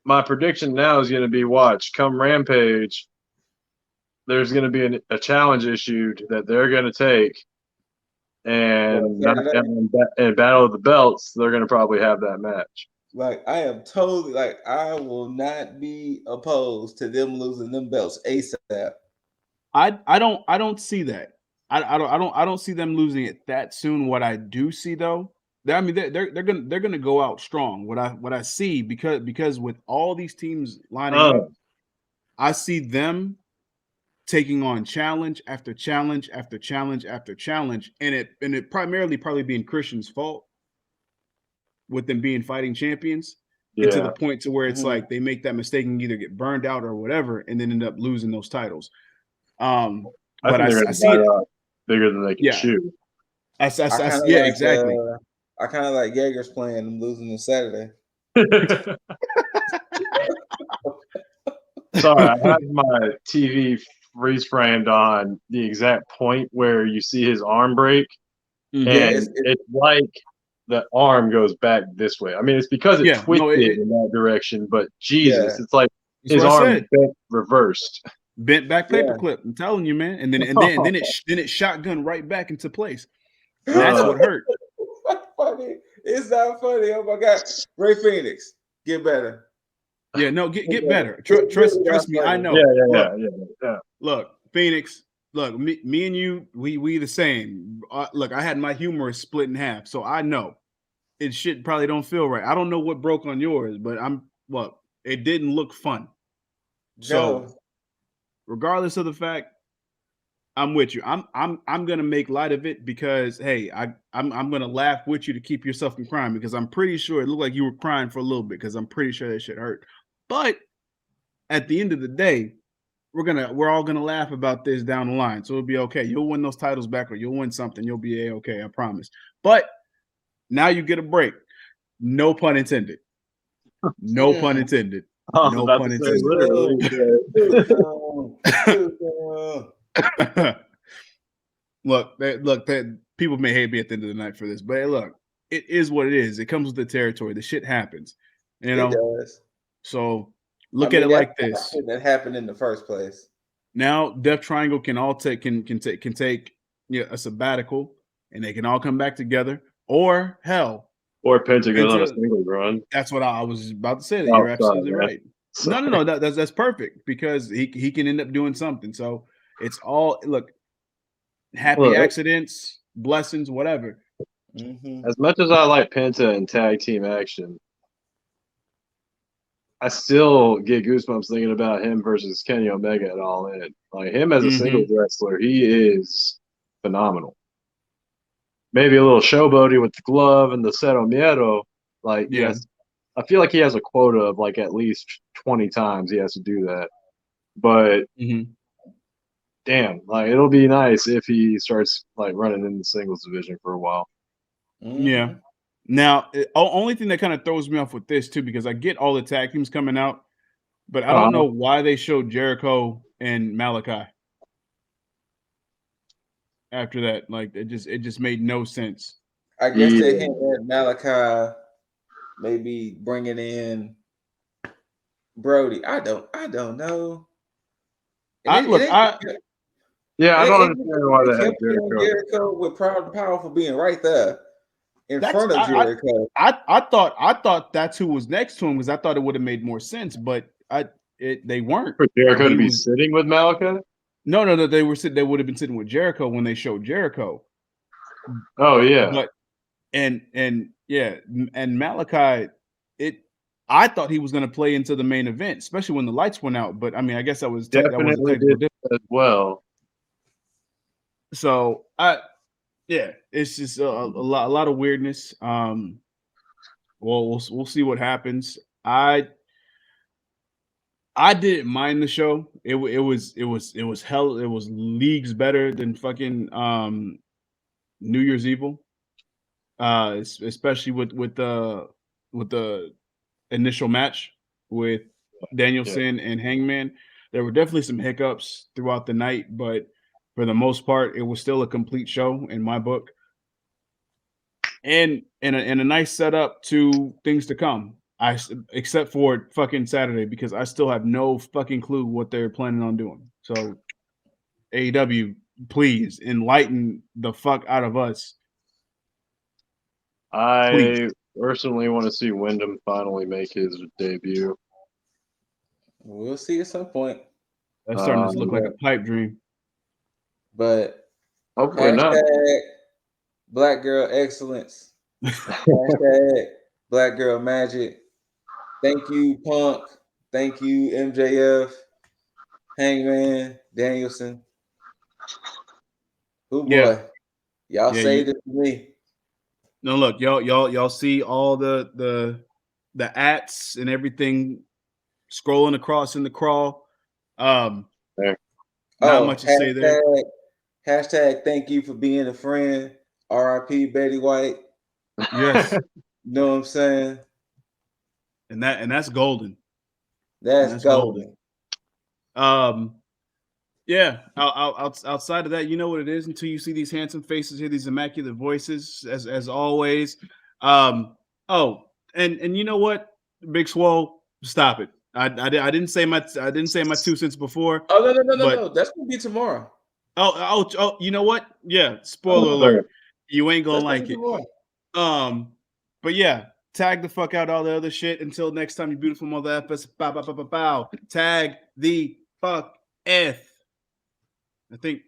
my prediction now is going to be watch come Rampage. There's going to be a challenge issued that they're going to take, and Battle of the Belts, they're going to probably have that match. Like I am totally like I will not be opposed to them losing them belts ASAP. I don't see that. I don't see them losing it that soon. What I do see though. I mean, they're gonna go out strong. What I see because with all these teams lining up, I see them taking on challenge after challenge after challenge after challenge, and it primarily probably being Christian's fault with them being fighting champions, and to the point to where it's like they make that mistake and either get burned out or whatever, and then end up losing those titles. But I see it bigger than they can chew. Exactly. I kind of like Jaeger's playing and losing on Saturday. Sorry, I have my TV freeze framed on the exact point where you see his arm break, and it's like that arm goes back this way. I mean, it's because it twisted in that direction, but Jesus, it's like his arm is bent reversed. Bent back paperclip. I'm telling you, man. And then it shotgun right back into place. That's what hurt. Funny. It's not funny. Oh my God. Ray Phoenix, get better. Yeah, no, get better. Trust me, I know. Yeah. Look, Phoenix. Look, me and you, we the same. Look, I had my humerus split in half, so I know it shit probably don't feel right. I don't know what broke on yours, but it didn't look fun. So, regardless of the fact, I'm with you. I'm gonna make light of it because hey, I'm gonna laugh with you to keep yourself from crying because I'm pretty sure it looked like you were crying for a little bit because I'm pretty sure that shit hurt. But at the end of the day, we're all gonna laugh about this down the line, so it'll be okay. You'll win those titles back, or you'll win something. You'll be okay, I promise. But now you get a break. No pun intended. No pun intended. No pun intended. Look, people may hate me at the end of the night for this, but hey, look, it is what it is. It comes with the territory. The shit happens, you know. It does. So look at it like this. That happened in the first place. Now, Death Triangle can take a sabbatical, and they can all come back together. Or hell, or Penta goes on a single run. That's what I was about to say. That you're absolutely right. Sorry. No. That's perfect because he can end up doing something. So it's all happy accidents, blessings, whatever. As much as I like Penta and tag team action, I still get goosebumps thinking about him versus Kenny Omega at All In. Like him as a singles wrestler, he is phenomenal. Maybe a little showboaty with the glove and the Cero Miedo. Like, yes, I feel like he has a quota of like at least 20 times he has to do that. But damn, like it'll be nice if he starts like running in the singles division for a while. Yeah. Now, only thing that kind of throws me off with this too, because I get all the tag teams coming out, but I don't know why they showed Jericho and Malachi after that. Like it just made no sense. I guess they hint at Malachi maybe bringing in Brody. I don't know. I don't understand why they had Jericho with Proud and Powerful being right there in front of Jericho. I thought that's who was next to him because I thought it would have made more sense, but they weren't. For Jericho to be sitting with Malachi? No, they would have been sitting with Jericho when they showed Jericho. Oh yeah. But and Malachi, I thought he was going to play into the main event, especially when the lights went out. But I mean, I guess that was definitely did as well. So it's just a lot of weirdness. Well, we'll see what happens. I didn't mind the show. It was hell. It was leagues better than fucking New Year's Evil. Especially with the initial match with Danielson and Hangman. There were definitely some hiccups throughout the night, but for the most part, it was still a complete show in my book. And a nice setup to things to come. Except for fucking Saturday, because I still have no fucking clue what they're planning on doing. So AEW, please enlighten the fuck out of us. I personally want to see Wyndham finally make his debut. We'll see at some point. That's starting to look like a pipe dream. But hopefully not. Black Girl Excellence. Hashtag Black Girl Magic. Thank you, Punk. Thank you, MJF, Hangman, Danielson. Oh boy, y'all saved it for me. No, look, y'all see all the ats and everything scrolling across in the crawl. Not much to say there. Hashtag thank you for being a friend. R.I.P. Betty White. Yes. You know what I'm saying? And that's golden. That's golden. Yeah. Outside of that, you know what it is until you see these handsome faces, hear these immaculate voices. As always, Oh, and you know what, Big Swole, stop it. I didn't say my 2 cents before. Oh no! But That's gonna be tomorrow. oh, you know what? Yeah, spoiler Oh, alert. You ain't gonna That's gonna like be it. tomorrow. But yeah, tag the fuck out all the other shit. Until next time, you beautiful mother effers. Bow, bow, bow, bow, bow. Tag the fuck F. I think